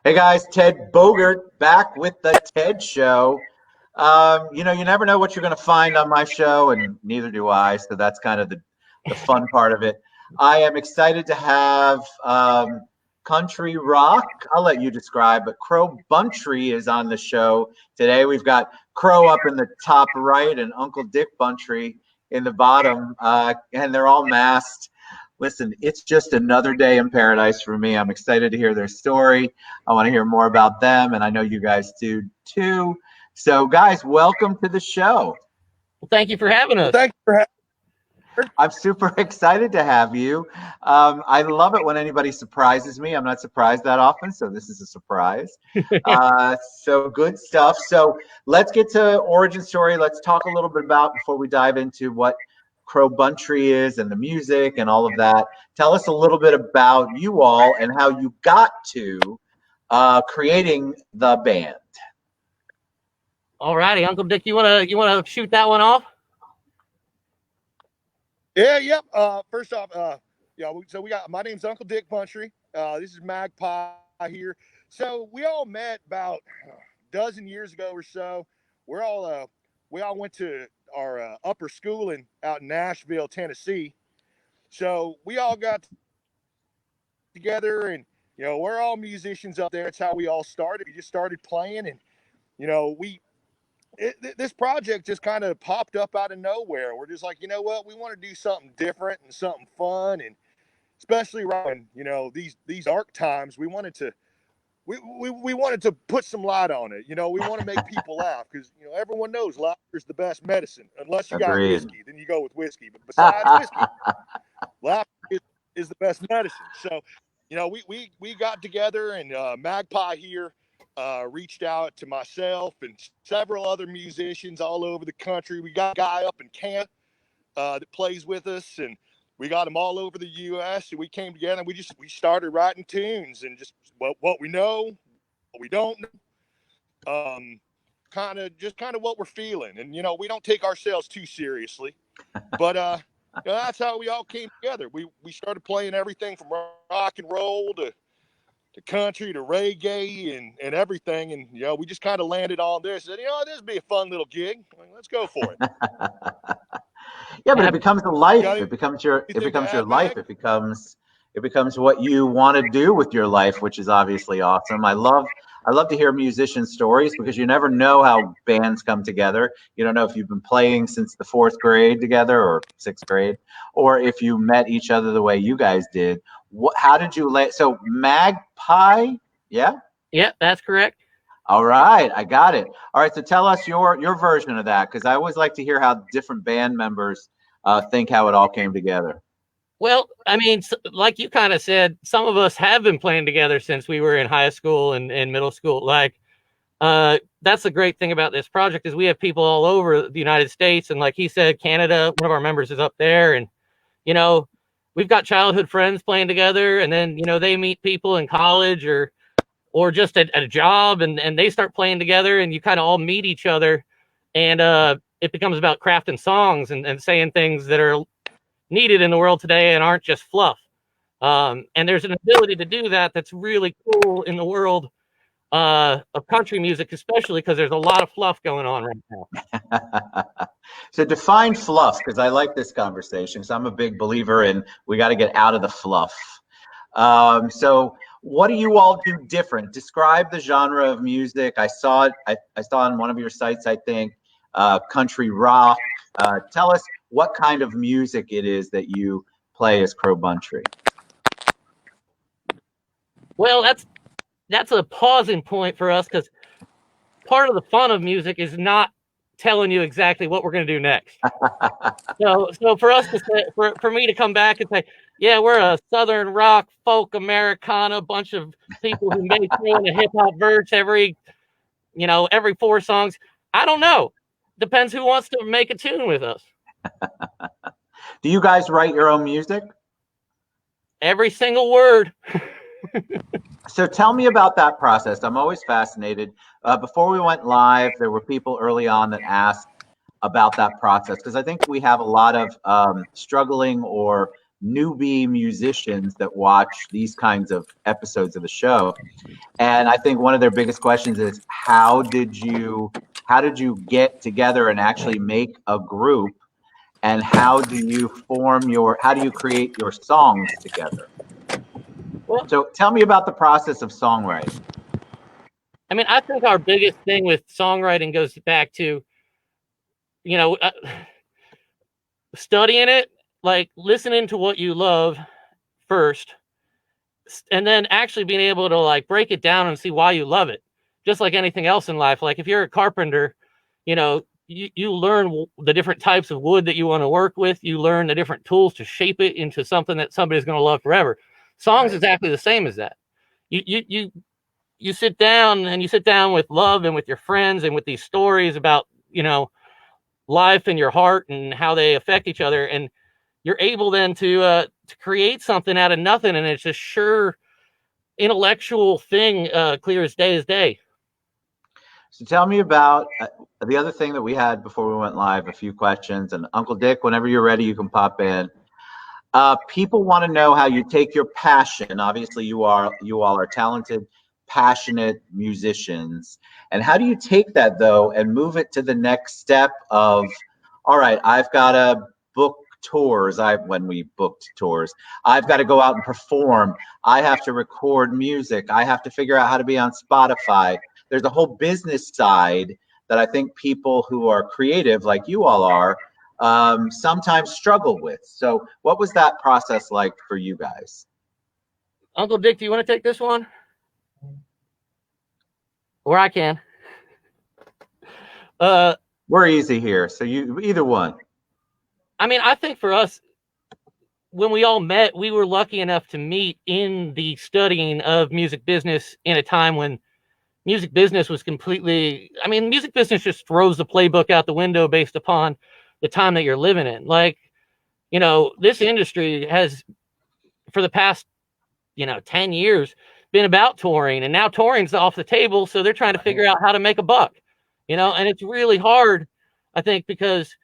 Hey guys, Ted Bogert back with the Ted Show. You never know what you're going to find on my show, and neither do I. So that's kind of the fun part of it. I am excited to have country rock. I'll let you describe, but Crow Buntry is on the show today. We've got Crow up in the top right and Uncle Dick Buntry in the bottom, and they're all masked. Listen, it's just another day in paradise for me. I'm excited to hear their story. I want to hear more about them, and I know you guys do too. So, guys, welcome to the show. Well, thank you for having Well, us. thank you for having I'm super excited to have you. I love it when anybody surprises me. I'm not surprised that often, so this is a surprise. So good stuff. So let's get to origin story. Let's talk a little bit about before we dive into what Crow Buntry is and the music and all of that. Tell us a little bit about you all and how you got to creating the band. All righty, Uncle Dick, you wanna shoot that one off? Yeah, yep. First off, so we got my name's Uncle Dick Buntry. This is Magpie here. So we all met about a dozen years ago or so. We all went to our upper schooling out in Nashville, Tennessee. So we all got together, and we're all musicians up there. It's how we all started. We just started playing, and you know we this project just kind of popped up out of nowhere. We're just like, you know what, we want to do something different and something fun, and especially around these dark times, we wanted to we wanted to put some light on it. We want to make people laugh because everyone knows laughter is the best medicine, unless you got Agreed. whiskey, then you go with whiskey. But besides whiskey, laughter is the best medicine. So we got together, and Magpie here reached out to myself and several other musicians all over the country. We got a guy up in Canada that plays with us, and we got them all over the U.S. And we came together, and we started writing tunes and just what we know, what we don't know, kind of what we're feeling. And we don't take ourselves too seriously, but that's how we all came together. We started playing everything from rock and roll to country to reggae and everything, and we just kind of landed on this. And this would be a fun little gig. Let's go for it. Yeah, but it becomes a life. Got It becomes your life. Mag? It becomes what you want to do with your life, which is obviously awesome. I love to hear musician stories because you never know how bands come together. You don't know if you've been playing since the fourth grade together or sixth grade, or if you met each other the way you guys did. How did you so Magpie? Yeah. Yeah, that's correct. All right, I got it. All right, so tell us your version of that, because I always like to hear how different band members think how it all came together. Well, I mean, like you kind of said, some of us have been playing together since we were in high school and middle school. That's the great thing about this project is we have people all over the United States, and like he said, Canada. One of our members is up there, and we've got childhood friends playing together, and then they meet people in college or just at a job, and they start playing together, and you kind of all meet each other, and it becomes about crafting songs and saying things that are needed in the world today and aren't just fluff. And there's an ability to do that that's really cool in the world of country music, especially because there's a lot of fluff going on right now. So define fluff, because I like this conversation, because I'm a big believer in we got to get out of the fluff. So what do you all do different? Describe the genre of music. I saw it. I saw on one of your sites, I think, country rock. Tell us what kind of music it is that you play as Crow Buntry. Well, that's a pausing point for us because part of the fun of music is not telling you exactly what we're going to do next. So for us to say, for me to come back and say, yeah, we're a Southern rock, folk, Americana, bunch of people who may throw in a hip hop verse every 4 songs. I don't know. Depends who wants to make a tune with us. Do you guys write your own music? Every single word. So tell me about that process. I'm always fascinated. Before we went live, there were people early on that asked about that process because I think we have a lot of struggling or newbie musicians that watch these kinds of episodes of the show. And I think one of their biggest questions is how did you get together and actually make a group, and how do you create your songs together? Well, So tell me about the process of songwriting. I mean, I think our biggest thing with songwriting goes back to, you know, studying it, like listening to what you love first, and then actually being able to like break it down and see why you love it. Just like anything else in life. Like if you're a carpenter, you know, you learn the different types of wood that you want to work with. You learn the different tools to shape it into something that somebody's going to love forever. Songs Right. exactly the same as that. You sit down and you sit down with love and with your friends and with these stories about, you know, life and your heart and how they affect each other, and you're able then to create something out of nothing, and it's a sure intellectual thing, clear as day. So tell me about the other thing that we had before we went live, a few questions. And Uncle Dick, whenever you're ready, you can pop in. People want to know how you take your passion. Obviously, you all are talented, passionate musicians. And how do you take that, though, and move it to the next step of, all right, I've got to book tours. When we booked tours, I've got to go out and perform. I have to record music. I have to figure out how to be on Spotify. There's a whole business side that I think people who are creative, like you all are, sometimes struggle with. So what was that process like for you guys? Uncle Dick, do you want to take this one? Or I can. We're easy here, so you either one. I mean, I think for us, when we all met, we were lucky enough to meet in the studying of music business in a time when music business was completely, I mean, music business just throws the playbook out the window based upon the time that you're living in. Like, you know, this industry has, for the past, 10 years, been about touring, and now touring's off the table. So they're trying to figure out how to make a buck, and it's really hard, I think, because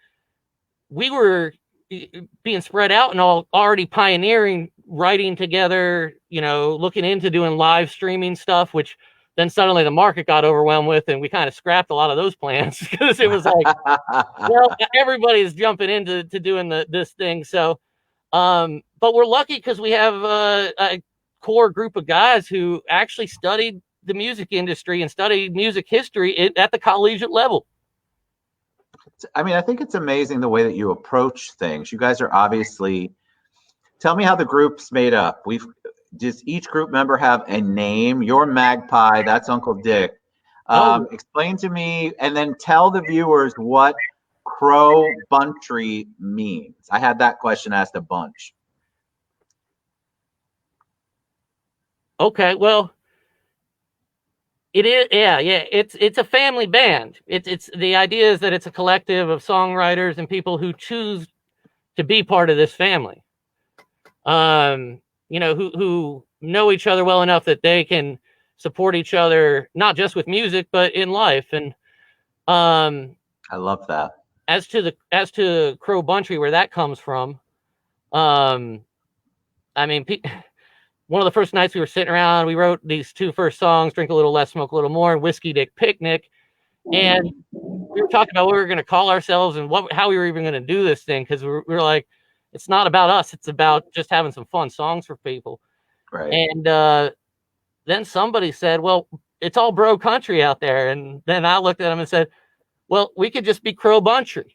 we were being spread out and all already pioneering, writing together, looking into doing live streaming stuff, which then suddenly the market got overwhelmed with, and we kind of scrapped a lot of those plans because it was like, well, everybody's jumping into doing this thing. So, but we're lucky because we have a core group of guys who actually studied the music industry and studied music history at the collegiate level. I mean, I think it's amazing the way that you approach things. You guys are obviously, tell me how the group's made up. Does each group member have a name? You're Magpie, that's Uncle Dick. Explain to me, and then tell the viewers what Crow Buntry means. I had that question asked a bunch. Okay, well, it is, yeah. It's a family band. It's the idea is that it's a collective of songwriters and people who choose to be part of this family. Who know each other well enough that they can support each other, not just with music, but in life. And I love that. As to Crow Buntry, where that comes from, I mean, one of the first nights we were sitting around, we wrote these two first songs, Drink a Little Less, Smoke a Little More, and Whiskey Dick Picnic. And we were talking about what we were going to call ourselves and how we were even going to do this thing. Cause we were like, it's not about us. It's about just having some fun songs for people. Right. And then somebody said, well, it's all bro country out there. And then I looked at him and said, well, we could just be Crow Buntry.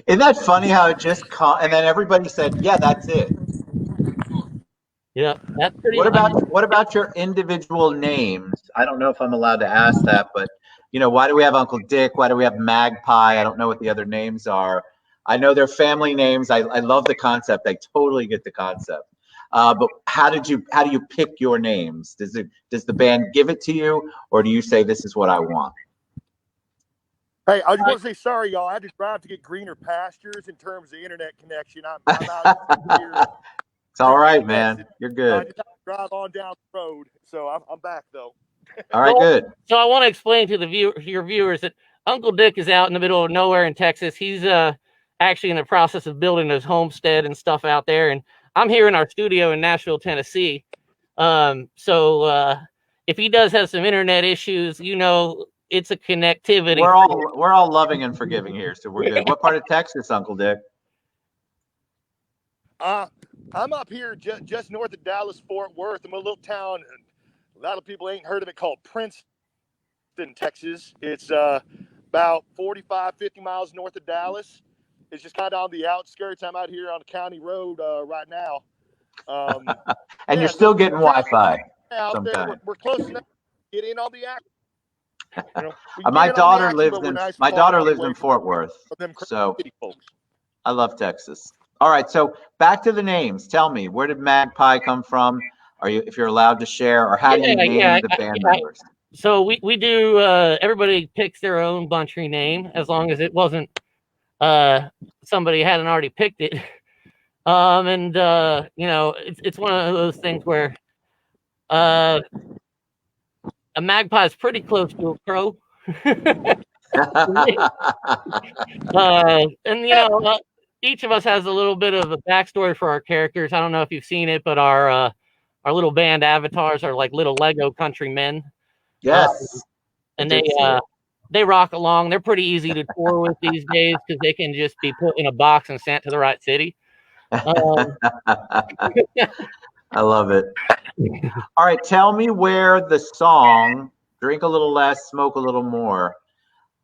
Isn't that funny how it just and then everybody said, yeah, that's it. Yeah, that's pretty. What about your individual names? I don't know if I'm allowed to ask that, but why do we have Uncle Dick? Why do we have Magpie? I don't know what the other names are. I know they're family names. I love the concept. I totally get the concept. But how do you pick your names? Does the band give it to you, or do you say this is what I want? Hey, I just want to say sorry, y'all. I had to drive to get greener pastures in terms of internet connection. I'm out here. It's all right, man. You're good. I just have to drive on down the road, so I'm back though. All right, good. So I want to explain to your viewers that Uncle Dick is out in the middle of nowhere in Texas. He's actually in the process of building his homestead and stuff out there. And I'm here in our studio in Nashville, Tennessee. So if he does have some internet issues, it's a connectivity. We're all loving and forgiving here, so we're good. What part of Texas, Uncle Dick? I'm up here just north of Dallas, Fort Worth. I'm a little town. A lot of people ain't heard of it, called Princeton, Texas. It's about 45, 50 miles north of Dallas. It's just kind of on the outskirts. I'm out here on the county road right now. And you're still getting Wi-Fi. Out there, we're close enough to get in on the action. My daughter lives in Fort Worth, so I love Texas. All right, so back to the names. Tell me, where did Magpie come from? If you're allowed to share, or how do you name the band members? So we do. Everybody picks their own Buntry name, as long as it wasn't somebody hadn't already picked it. It's one of those things where a magpie is pretty close to a crow. Each of us has a little bit of a backstory for our characters. I don't know if you've seen it, but our little band avatars are like little Lego countrymen. Yes. And they rock along. They're pretty easy to tour with these days because they can just be put in a box and sent to the right city. I love it. All right, tell me where the song "Drink a Little Less, Smoke a Little More."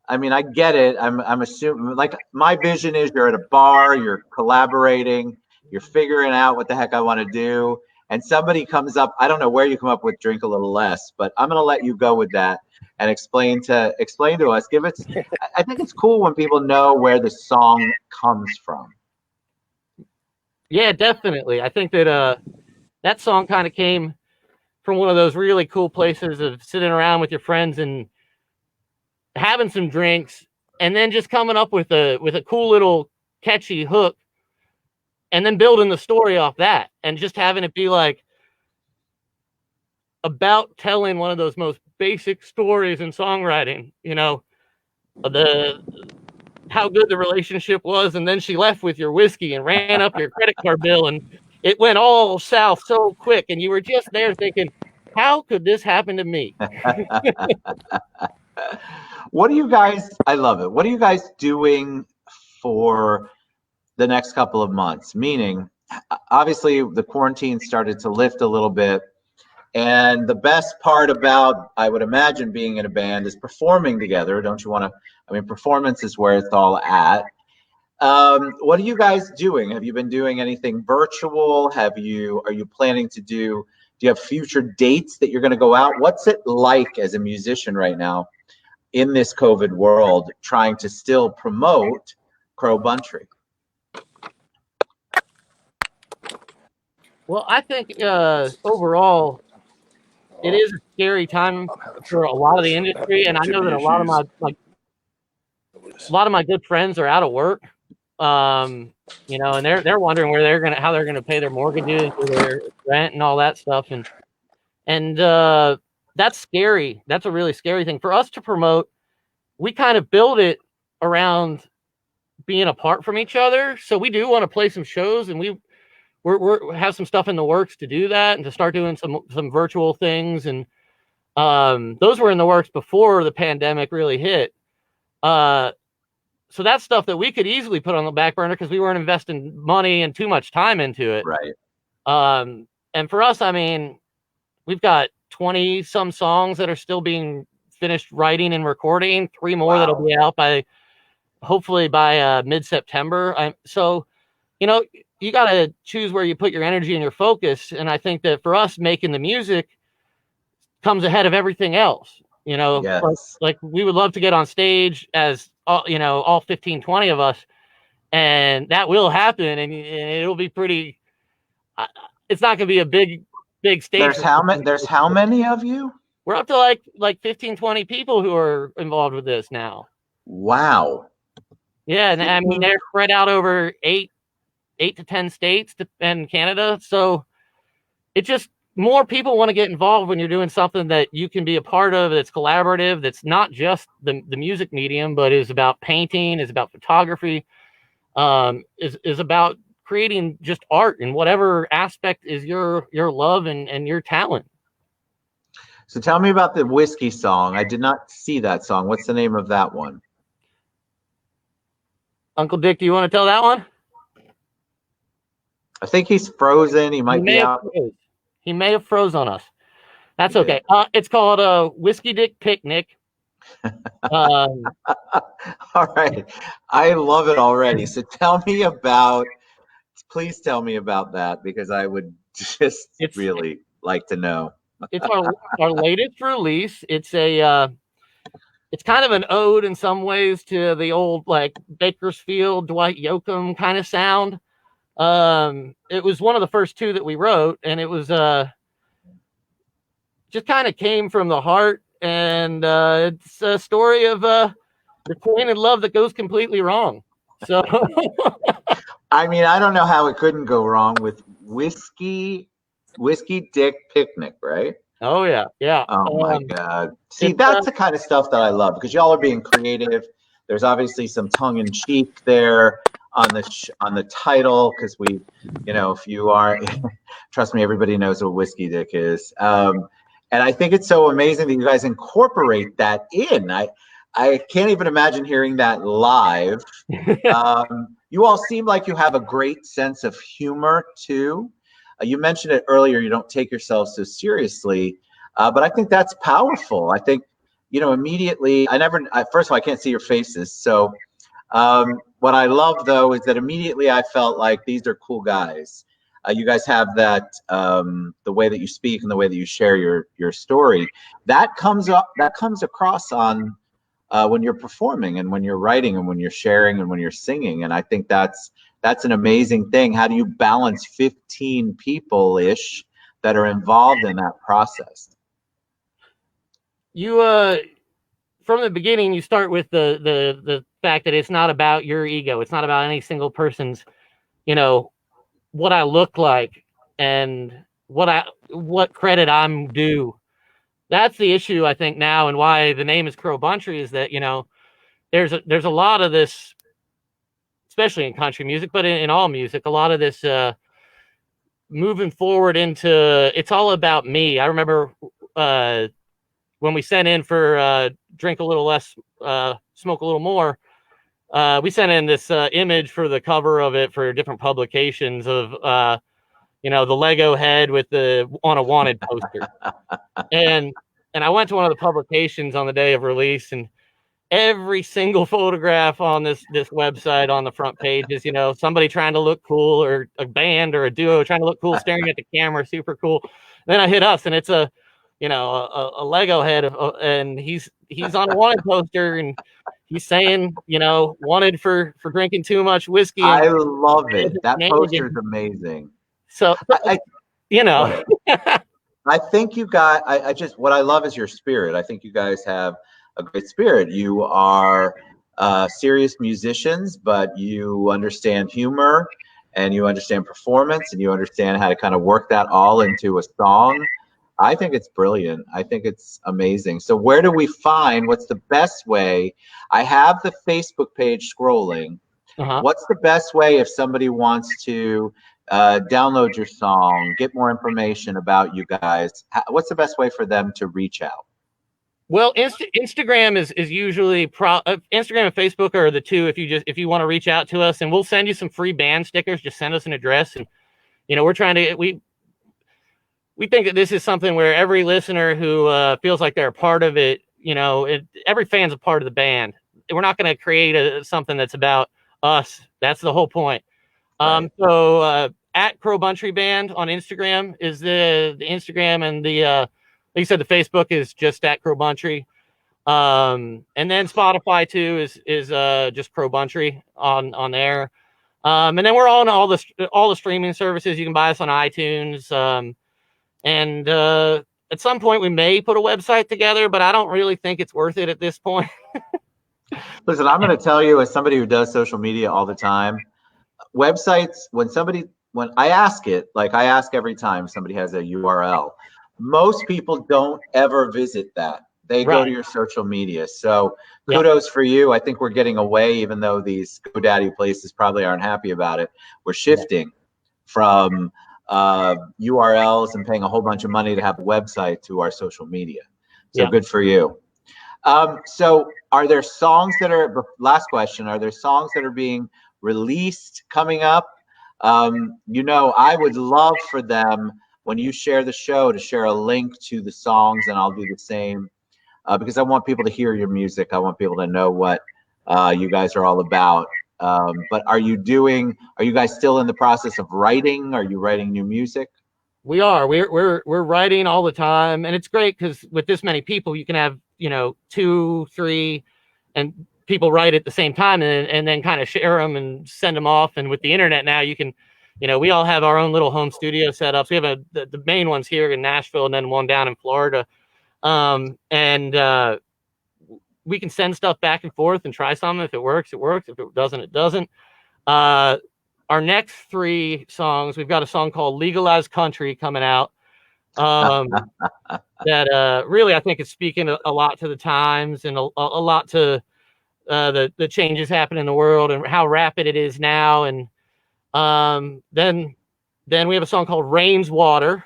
I mean, I get it. I'm assuming, like, my vision is you're at a bar, you're collaborating, you're figuring out what the heck I want to do, and somebody comes up. I don't know where you come up with "Drink a Little Less," but I'm going to let you go with that and explain to us. I think it's cool when people know where the song comes from. Yeah, definitely. I think that that song kind of came from one of those really cool places of sitting around with your friends and having some drinks, and then just coming up with a cool little catchy hook, and then building the story off that, and just having it be like about telling one of those most basic stories in songwriting. How good the relationship was, and then she left with your whiskey and ran up your credit card bill, and it went all south so quick, and you were just there thinking, how could this happen to me? What are you guys, I love it. What are you guys doing for the next couple of months? Meaning, obviously, the quarantine started to lift a little bit. And the best part about, I would imagine, being in a band is performing together. Don't you want to? I mean, performance is where it's all at. What are you guys doing? Have you been doing anything virtual? Are you planning to do you have future dates that you're going to go out? What's it like as a musician right now in this COVID world, trying to still promote Crow Buntry? Well, I think overall, it is a scary time for a lot of the industry, and I know that a lot of my good friends are out of work, and they're wondering how they're gonna pay their mortgages or their rent and all that stuff, and that's scary. That's a really scary thing for us to promote. We kind of build it around being apart from each other, so we do want to play some shows, and we have some stuff in the works to do that and to start doing some virtual things. And those were in the works before the pandemic really hit. So that's stuff that we could easily put on the back burner because we weren't investing money and too much time into it. Right. And for us, I mean, we've got 20 some songs that are still being finished writing and recording, 3 more that'll be out hopefully by mid-September. So, you got to choose where you put your energy and your focus. And I think that for us, making the music comes ahead of everything else. Yes. Like we would love to get on stage as all 15, 20 of us, and that will happen. And it'll be pretty, it's not going to be a big stage. There's how many of you? We're up to like 15, 20 people who are involved with this now. Wow. Yeah. And I mean, they're spread out over 8 to 10 states and Canada. So it just, more people want to get involved when you're doing something that you can be a part of, that's collaborative, that's not just the music medium, but is about painting, is about photography. is about creating just art in whatever aspect is your love and your talent. So tell me about the whiskey song. I did not see that song. What's the name of that one? Uncle Dick, do you want to tell that one? I think he's frozen. He might be out. He may have froze on us. That's He okay. It's called Whiskey Dick Picnic. All right. I love it already. So please tell me about that, because I would just really like to know. It's our latest release. It's kind of an ode in some ways to the old like Bakersfield, Dwight Yoakam kind of sound. It was one of the first two that we wrote, and it was just kind of came from the heart, and it's a story of acquainted love that goes completely wrong. So I mean, I don't know how it couldn't go wrong with Whiskey Dick Picnic, right? Oh yeah. Oh my God. See, that's the kind of stuff that I love, because y'all are being creative. There's obviously some tongue in cheek there on the title, because if you are, trust me, everybody knows what Whiskey Dick is. And I think it's so amazing that you guys incorporate that in. I can't even imagine hearing that live. You all seem like you have a great sense of humor too. You mentioned it earlier, you don't take yourself so seriously, but I think that's powerful. I think, immediately, first of all, I can't see your faces. So what I love though is that immediately I felt like these are cool guys. You guys have that, the way that you speak and the way that you share your story, that comes across on when you're performing and when you're writing and when you're sharing and when you're singing. And I think that's an amazing thing. How do you balance 15 people-ish that are involved in that process? You from the beginning, you start with the fact that it's not about your ego. It's not about any single person's, what I look like and what credit I'm due. That's the issue, I think, now, and why the name is Crow Buntry, is that, there's a lot of this, especially in country music, but in all music, a lot of this moving forward into, it's all about me. I remember when we sent in for Drink a Little Less, Smoke a Little More, we sent in this image for the cover of it for different publications of, the Lego head on a wanted poster. And I went to one of the publications on the day of release, and every single photograph on this website on the front page is, somebody trying to look cool, or a band or a duo trying to look cool, staring at the camera, super cool. And then I hit us, and it's a Lego head, and he's on a wanted poster, and he's saying, wanted for drinking too much whiskey. I love it. That poster is amazing. So, I think you got, what I love is your spirit. I think you guys have a great spirit. You are serious musicians, but you understand humor, and you understand performance, and you understand how to kind of work that all into a song. I think it's brilliant. I think it's amazing. So what's the best way? I have the Facebook page scrolling. What's the best way if somebody wants to download your song, get more information about you guys? What's the best way for them to reach out? Well, Instagram is usually Instagram and Facebook are the two. If you want to reach out to us, and we'll send you some free band stickers. Just send us an address, and we're trying to we think that this is something where every listener who feels like they're a part of it, every fan's a part of the band. We're not going to create something that's about us. That's the whole point. Right. So at Crow Buntry Band on Instagram is the Instagram, and the like you said, the Facebook is just at Crow Buntry. And then Spotify too is just Crow Buntry on there. And then we're on all the streaming services. You can buy us on iTunes. And at some point we may put a website together, but I don't really think it's worth it at this point. Listen, I'm going to tell you, as somebody who does social media all the time, websites, when I ask it, like I ask every time somebody has a URL, most people don't ever visit that. They go to Right. your social media. So Yep. kudos for you. I think we're getting away, even though these GoDaddy places probably aren't happy about it. We're shifting from URLs and paying a whole bunch of money to have a website to our social media. So Yep. good for you. So are there songs that are, last question, are there songs that are being released coming up? You know, I would love for them, when you share the show, to share a link to the songs, and I'll do the same, because I want people to hear your music. I want people to know what you guys are all about. But are you guys still in the process of writing? Are you writing new music? We are. We're writing all the time, and it's great because with this many people, you can have 2, 3, and people write at the same time, and then kind of share them and send them off. And with the internet now, you can, we all have our own little home studio setups. We have the main ones here in Nashville, and then one down in Florida. And we can send stuff back and forth and try something. If it works, it works. If it doesn't, it doesn't. Our next 3 songs, we've got a song called Legalized Country coming out. That really, I think, is speaking a lot to the times, and a lot to the changes happening in the world and how rapid it is now. And then we have a song called Rain's Water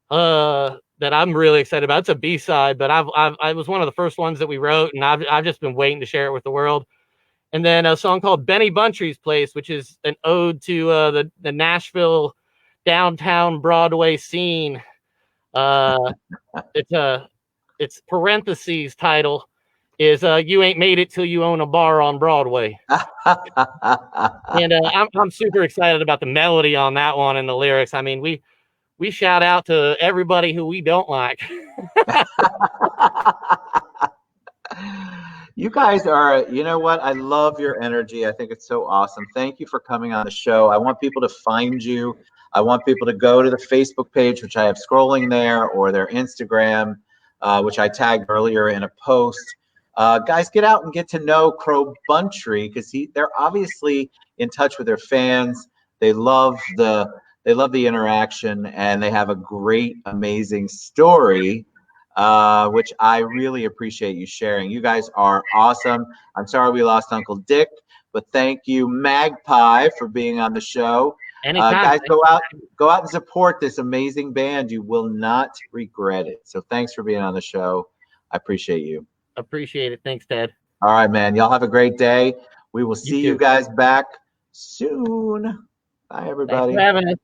that I'm really excited about. It's a B-side, but I was one of the first ones that we wrote, and I've just been waiting to share it with the world. And then a song called Benny Buntry's Place, which is an ode to the Nashville downtown Broadway scene. Its parentheses title is "You Ain't Made It Till You Own a Bar on Broadway." And I'm super excited about the melody on that one and the lyrics. I mean, we shout out to everybody who we don't like. You guys are, you know what? I love your energy. I think it's so awesome. Thank you for coming on the show. I want people to find you. I want people to go to the Facebook page, which I have scrolling there, or their Instagram, which I tagged earlier in a post. Guys, get out and get to know Crow Buntry, because they're obviously in touch with their fans. They love the interaction, and they have a great, amazing story, which I really appreciate you sharing. You guys are awesome. I'm sorry we lost Uncle Dick, but thank you, Magpie, for being on the show. Anytime. Guys, go out and support this amazing band. You will not regret it. So thanks for being on the show. I appreciate you. Appreciate it. Thanks, Ted. All right, man. Y'all have a great day. We will see you guys back soon. Bye, everybody. Thanks for having us.